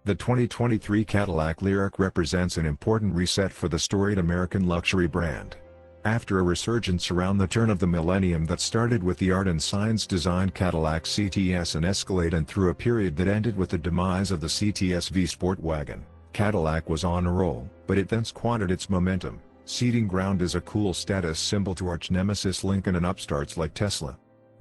The 2023 Cadillac Lyriq represents an important reset for the storied American luxury brand. After a resurgence around the turn of the millennium that started with the art and science-designed Cadillac CTS and Escalade and through a period that ended with the demise of the CTS-V Sport Wagon, Cadillac was on a roll, but it then squandered its momentum, ceding ground as a cool status symbol to archnemesis Lincoln and upstarts like Tesla.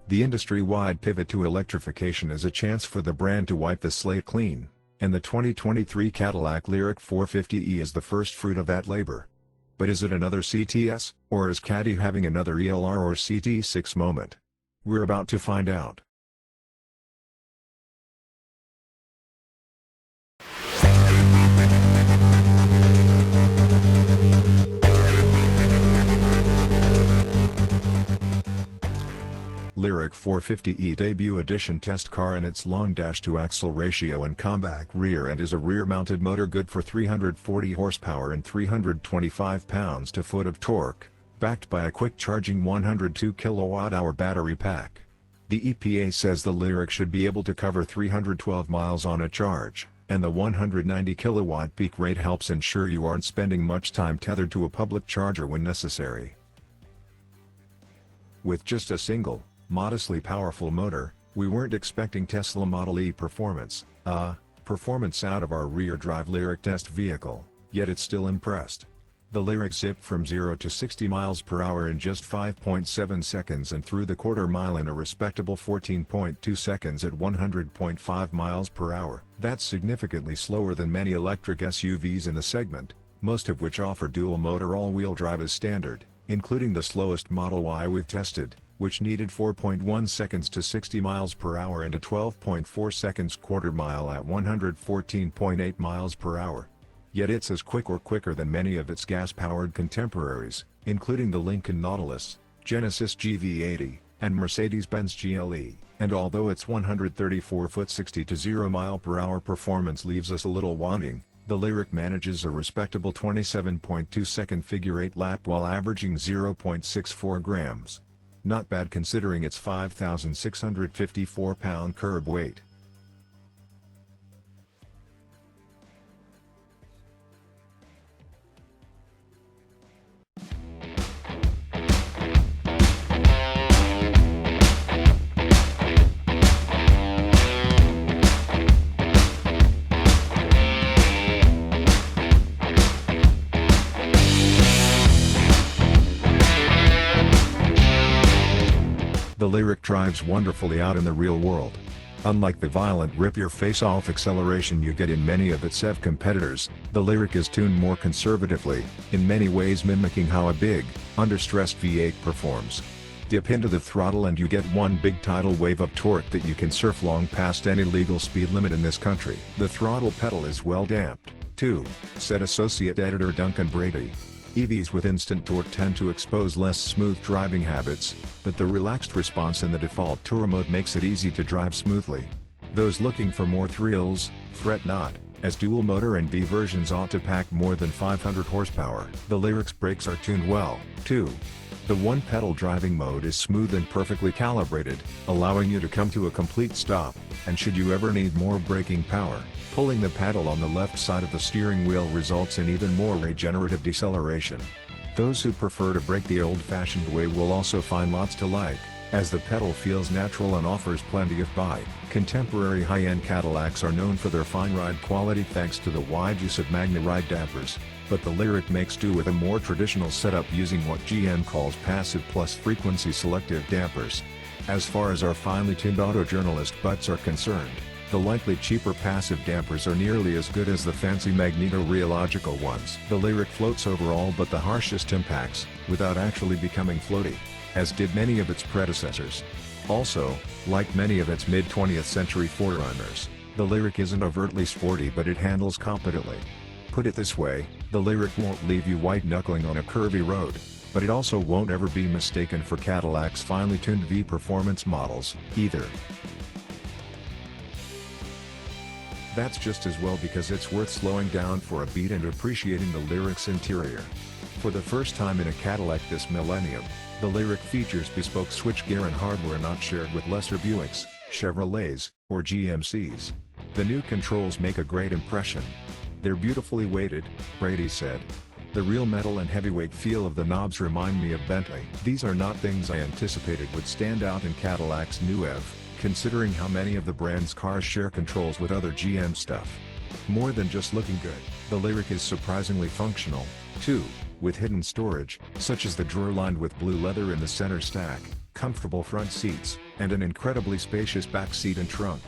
The industry-wide pivot to electrification is a chance for the brand to wipe the slate clean, and the 2023 Cadillac Lyriq 450E is the first fruit of that labor. But is it another CTS, or is Caddy having another ELR or CT6 moment? We're about to find out. Lyriq 450E debut edition test car in its long dash-to-axle ratio and compact rear end is a rear-mounted motor good for 340 horsepower and 325 pounds-to-foot of torque, backed by a quick-charging 102 kWh battery pack. The EPA says the Lyriq should be able to cover 312 miles on a charge, and the 190 kilowatt peak rate helps ensure you aren't spending much time tethered to a public charger when necessary. With just a single, modestly powerful motor, we weren't expecting Tesla Model E performance out of our rear-drive Lyriq test vehicle, yet it still impressed. The Lyriq zipped from 0 to 60 miles per hour in just 5.7 seconds and through the quarter mile in a respectable 14.2 seconds at 100.5 miles per hour. That's significantly slower than many electric SUVs in the segment, most of which offer dual-motor all-wheel drive as standard, including the slowest Model Y we've tested, which needed 4.1 seconds to 60 miles per hour and a 12.4 seconds quarter mile at 114.8 miles per hour. Yet it's as quick or quicker than many of its gas-powered contemporaries, including the Lincoln Nautilus, Genesis GV80, and Mercedes-Benz GLE, and although its 134-foot 60 to 0 mile per hour performance leaves us a little wanting, the Lyriq manages a respectable 27.2-second figure-8 lap while averaging 0.64 grams. Not bad considering its 5,654-pound curb weight. The Lyriq drives wonderfully out in the real world. Unlike the violent rip-your-face-off acceleration you get in many of its EV competitors, the Lyriq is tuned more conservatively, in many ways mimicking how a big, under-stress V8 performs. Dip into the throttle and you get one big tidal wave of torque that you can surf long past any legal speed limit in this country. The throttle pedal is well damped, too, said Associate Editor Duncan Brady. EVs with instant torque tend to expose less smooth driving habits, but the relaxed response in the default Tour mode makes it easy to drive smoothly. Those looking for more thrills, fret not, as dual-motor and V versions ought to pack more than 500 horsepower. The Lyriq's brakes are tuned well, too. The one-pedal driving mode is smooth and perfectly calibrated, allowing you to come to a complete stop, and should you ever need more braking power, pulling the paddle on the left side of the steering wheel results in even more regenerative deceleration. Those who prefer to brake the old-fashioned way will also find lots to like, as the pedal feels natural and offers plenty of bite. Contemporary high-end Cadillacs are known for their fine ride quality thanks to the wide use of Magna-Ride dampers, but the Lyriq makes do with a more traditional setup using what GM calls passive plus frequency selective dampers. As far as our finely tuned autojournalist butts are concerned, the likely cheaper passive dampers are nearly as good as the fancy magneto-rheological ones. The Lyriq floats overall but the harshest impacts, without actually becoming floaty, as did many of its predecessors. Also, like many of its mid-20th century forerunners, the Lyriq isn't overtly sporty but it handles competently. Put it this way, the Lyriq won't leave you white-knuckling on a curvy road. But it also won't ever be mistaken for Cadillac's finely tuned V performance models, either. That's just as well, because it's worth slowing down for a beat and appreciating the Lyriq's interior. For the first time in a Cadillac this millennium, the Lyriq features bespoke switchgear and hardware not shared with lesser Buicks, Chevrolets, or GMCs. The new controls make a great impression. They're beautifully weighted, Brady said. The real metal and heavyweight feel of the knobs remind me of Bentley. These are not things I anticipated would stand out in Cadillac's new EV, considering how many of the brand's cars share controls with other GM stuff. More than just looking good, the Lyriq is surprisingly functional, too, with hidden storage, such as the drawer lined with blue leather in the center stack, comfortable front seats, and an incredibly spacious back seat and trunk.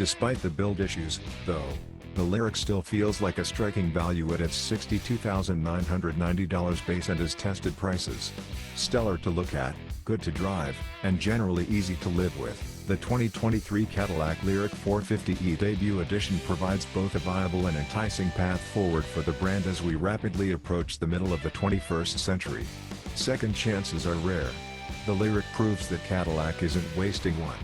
Despite the build issues, though, the Lyriq still feels like a striking value at its $62,990 base and has tested prices. Stellar to look at, good to drive, and generally easy to live with, the 2023 Cadillac Lyriq 450E Debut Edition provides both a viable and enticing path forward for the brand as we rapidly approach the middle of the 21st century. Second chances are rare. The Lyriq proves that Cadillac isn't wasting one.